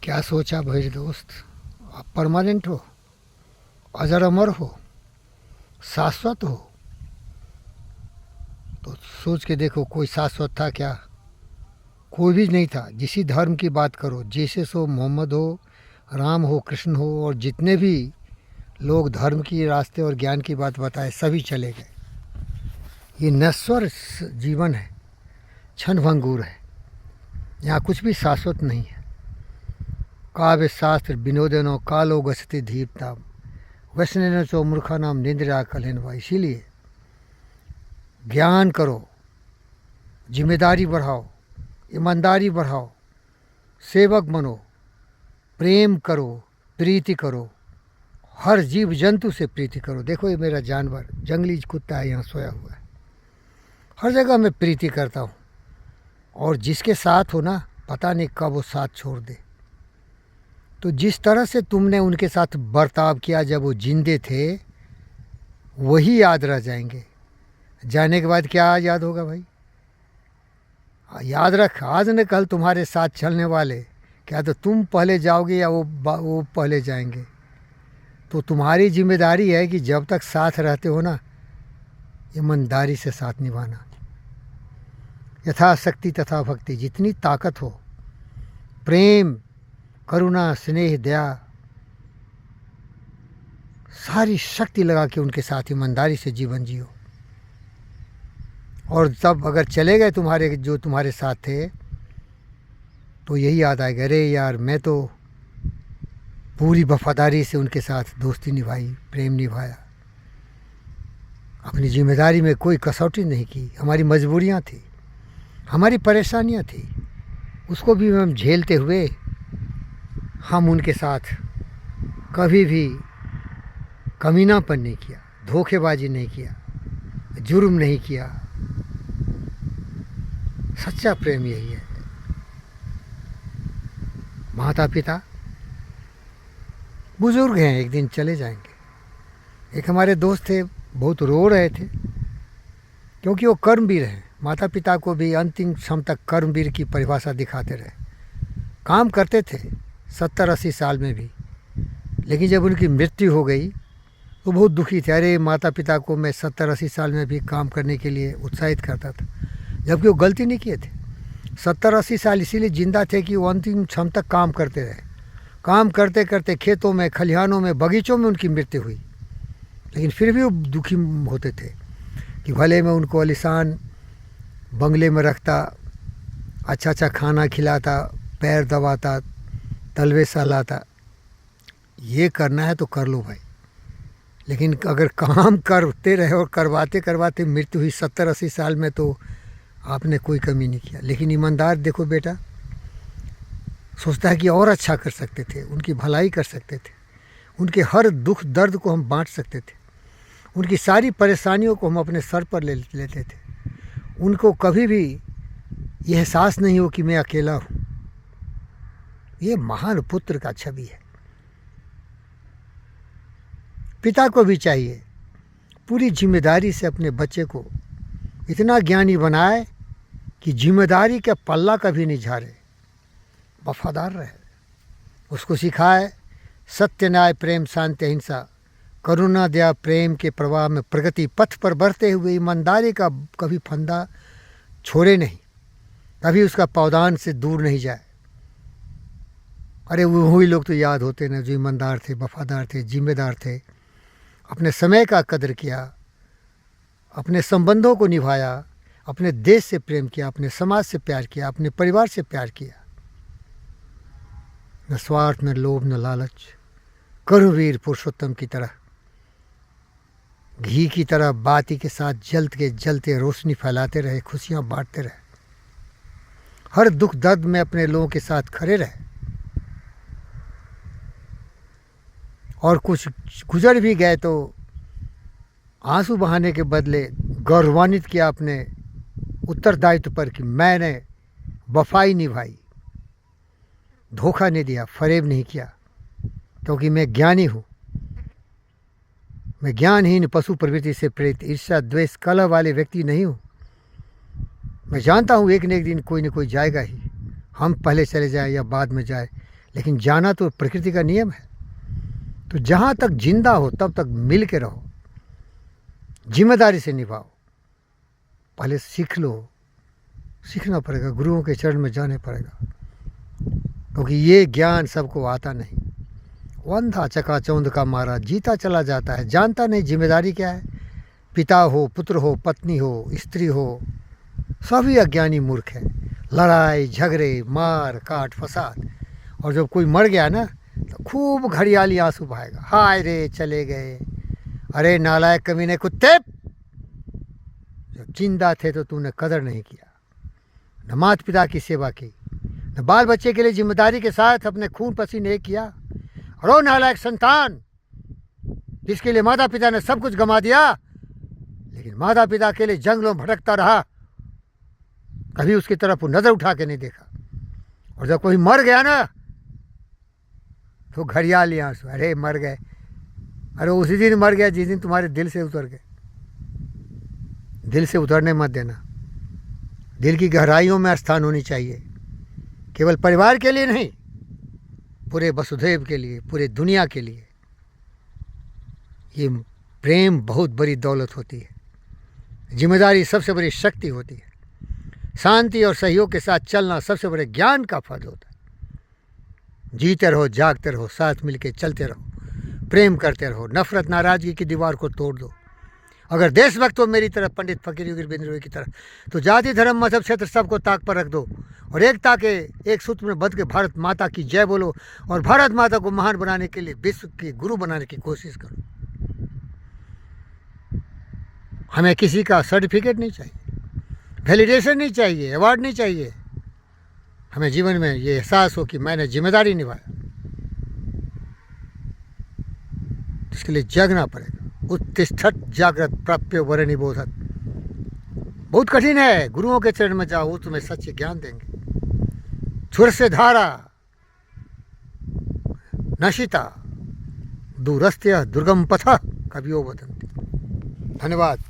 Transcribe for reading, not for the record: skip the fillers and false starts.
क्या सोचा भाई दोस्त? आप परमानेंट हो, अजर अमर हो, शाश्वत हो? तो सोच के देखो, कोई शाश्वत था क्या? कोई भी नहीं था। जिसी धर्म की बात करो, जैसे सो मोहम्मद हो, राम हो, कृष्ण हो, और जितने भी लोग धर्म की रास्ते और ज्ञान की बात बताए, सभी चले गए। ये नश्वर जीवन है, क्षण भंगुर है। यहाँ कुछ भी शाश्वत नहीं है। काव्य शास्त्र विनोदनो कालो गसति धीरता वैष्णव चो मूर्खा नाम निंद्रा कलेनवा। इसीलिए ज्ञान करो, जिम्मेदारी बढ़ाओ, ईमानदारी बढ़ाओ, सेवक बनो, प्रेम करो, प्रीति करो, हर जीव जंतु से प्रीति करो। देखो, ये मेरा जानवर जंगली कुत्ता है, यहाँ सोया हुआ है। हर जगह मैं प्रीति करता हूँ, और जिसके साथ हो ना, पता नहीं कब वो साथ छोड़ दे। तो जिस तरह से तुमने उनके साथ बर्ताव किया जब वो जिंदे थे, वही याद रह जाएंगे। जाने के बाद क्या याद होगा भाई? याद रख, आज न कल तुम्हारे साथ चलने वाले, क्या तो तुम पहले जाओगे या वो पहले जाएंगे। तो तुम्हारी जिम्मेदारी है कि जब तक साथ रहते हो ना, ईमानदारी से साथ निभाना। यथाशक्ति तथा भक्ति, जितनी ताकत हो, प्रेम, करुणा, स्नेह, दया, सारी शक्ति लगा के उनके साथ ईमानदारी से जीवन जियो। और तब अगर चले गए तुम्हारे जो तुम्हारे साथ थे, तो यही याद आएगा, अरे यार मैं तो पूरी वफादारी से उनके साथ दोस्ती निभाई, प्रेम निभाया, अपनी जिम्मेदारी में कोई कसौटी नहीं की। हमारी मजबूरियां थी, हमारी परेशानियां थी, उसको भी हम झेलते हुए हम उनके साथ कभी भी कमीनापन नहीं किया, धोखेबाजी नहीं किया, जुर्म नहीं किया। सच्चा प्रेम यही है। माता पिता बुजुर्ग हैं, एक दिन चले जाएंगे। एक हमारे दोस्त थे, बहुत रो रहे थे, क्योंकि वो कर्मवीर हैं। माता पिता को भी अंतिम क्षण तक कर्मवीर की परिभाषा दिखाते रहे। काम करते थे 70-80 साल में भी, लेकिन जब उनकी मृत्यु हो गई तो बहुत दुखी थे। अरे माता पिता को मैं 70-80 साल में भी काम करने के लिए उत्साहित करता था, जबकि वो गलती नहीं किए थे। 70-80 साल इसीलिए जिंदा थे कि वो अंतिम क्षण तक काम करते रहे। काम करते करते खेतों में, खलिहानों में, बगीचों में उनकी मृत्यु हुई, लेकिन फिर भी वो दुखी होते थे कि भले मैं उनको आलीशान बंगले में रखता, अच्छा अच्छा खाना खिलाता, पैर दबाता, तलवे सहलाता, ये करना है तो कर लो भाई। लेकिन अगर काम करते रहे और करवाते करवाते मृत्यु हुई 70-80 साल में, तो आपने कोई कमी नहीं किया। लेकिन ईमानदार देखो बेटा, सोचता है कि और अच्छा कर सकते थे, उनकी भलाई कर सकते थे, उनके हर दुख दर्द को हम बांट सकते थे, उनकी सारी परेशानियों को हम अपने सर पर ले लेते थे। उनको कभी भी यह एहसास नहीं हो कि मैं अकेला हूँ। ये महान पुत्र का छवि है। पिता को भी चाहिए पूरी जिम्मेदारी से अपने बच्चे को इतना ज्ञानी बनाए कि जिम्मेदारी का पल्ला कभी नहीं झाड़े, वफादार रहे। उसको सिखाए सत्य, न्याय, प्रेम, शांति, अहिंसा, करुणा, दया, प्रेम के प्रवाह में प्रगति पथ पर बढ़ते हुए ईमानदारी का कभी फंदा छोड़े नहीं, कभी उसका पावदान से दूर नहीं जाए। अरे वही लोग तो याद होते ना जो ईमानदार थे, वफादार थे, जिम्मेदार थे, अपने समय का कदर किया, अपने संबंधों को निभाया, अपने देश से प्रेम किया, अपने समाज से प्यार किया, अपने परिवार से प्यार किया। न स्वार्थ, न लोभ, न लालच। कर्मवीर पुरुषोत्तम की तरह, घी की तरह बाती के साथ जलते जलते रोशनी फैलाते रहे, खुशियां बांटते रहे, हर दुख दर्द में अपने लोगों के साथ खड़े रहे। और कुछ गुजर भी गए तो आंसू बहाने के बदले गौरवान्वित किया अपने उत्तरदायित्व पर कि मैंने वफाई निभाई, धोखा नहीं दिया, फरेब नहीं किया, क्योंकि मैं ज्ञानी हूँ। मैं ज्ञानहीन पशु प्रवृत्ति से प्रेरित ईर्ष्या द्वेष कलह वाले व्यक्ति नहीं हूँ। मैं जानता हूँ एक न एक दिन कोई न कोई जाएगा ही, हम पहले चले जाएं या बाद में जाए, लेकिन जाना तो प्रकृति का नियम है। तो जहाँ तक जिंदा हो तब तक मिल के रहो, जिम्मेदारी से निभाओ। पहले सीख लो, सीखना पड़ेगा, गुरुओं के चरण में जाने पड़ेगा, क्योंकि ये ज्ञान सबको आता नहीं। वो अंधा चकाचौंध का मारा जीता चला जाता है, जानता नहीं जिम्मेदारी क्या है। पिता हो, पुत्र हो, पत्नी हो, स्त्री हो, सभी अज्ञानी मूर्ख है। लड़ाई झगड़े, मार काट, फसाद। और जब कोई मर गया ना तो खूब घड़ियाली आंसू बहाएगा, हाय रे चले गए, अरे नालायक कमीने कुत्ते, जब जिंदा थे तो तूने कदर नहीं किया, न माता पिता की सेवा की, न बाल बच्चे के लिए जिम्मेदारी के साथ अपने खून पसीने एक किया। और ओ नालायक संतान, जिसके लिए माता पिता ने सब कुछ गंवा दिया, लेकिन माता पिता के लिए जंगलों में भटकता रहा, कभी उसकी तरफ नजर उठा के नहीं देखा। और जब कोई मर गया ना तो घड़ियाली आंसू, अरे मर गए, अरे उसी दिन मर गया जिस दिन तुम्हारे दिल से उतर गए। दिल से उतरने मत देना, दिल की गहराइयों में स्थान होनी चाहिए, केवल परिवार के लिए नहीं, पूरे वसुधैव के लिए, पूरे दुनिया के लिए। ये प्रेम बहुत बड़ी दौलत होती है, जिम्मेदारी सबसे बड़ी शक्ति होती है, शांति और सहयोग के साथ चलना सबसे बड़े ज्ञान का फल होता है। जीते रहो, जागते रहो, साथ मिलके चलते रहो, प्रेम करते रहो, नफरत नाराजगी की दीवार को तोड़ दो। अगर देशभक्त हो मेरी तरह, पंडित फकीर योगी बिंद्रोही की तरह, तो जाति धर्म मजहब क्षेत्र सबको ताक पर रख दो और एकता के एक सूत्र में बंध के भारत माता की जय बोलो और भारत माता को महान बनाने के लिए विश्व की गुरु बनाने की कोशिश करो। हमें किसी का सर्टिफिकेट नहीं चाहिए, वैलिडेशन नहीं चाहिए, अवार्ड नहीं चाहिए। हमें जीवन में ये एहसास हो कि मैंने जिम्मेदारी निभाया, इसके लिए जगना पड़ेगा। उत्तिष्ठत जागृत प्राप्य वरनि बोधत। बहुत कठिन है, गुरुओं के चरण में जाओ, वो तुम्हें सच्चे ज्ञान देंगे। छुर से धारा नशिता दूरस्त्य दुर्गम पथ कवियो वदन्ति। धन्यवाद।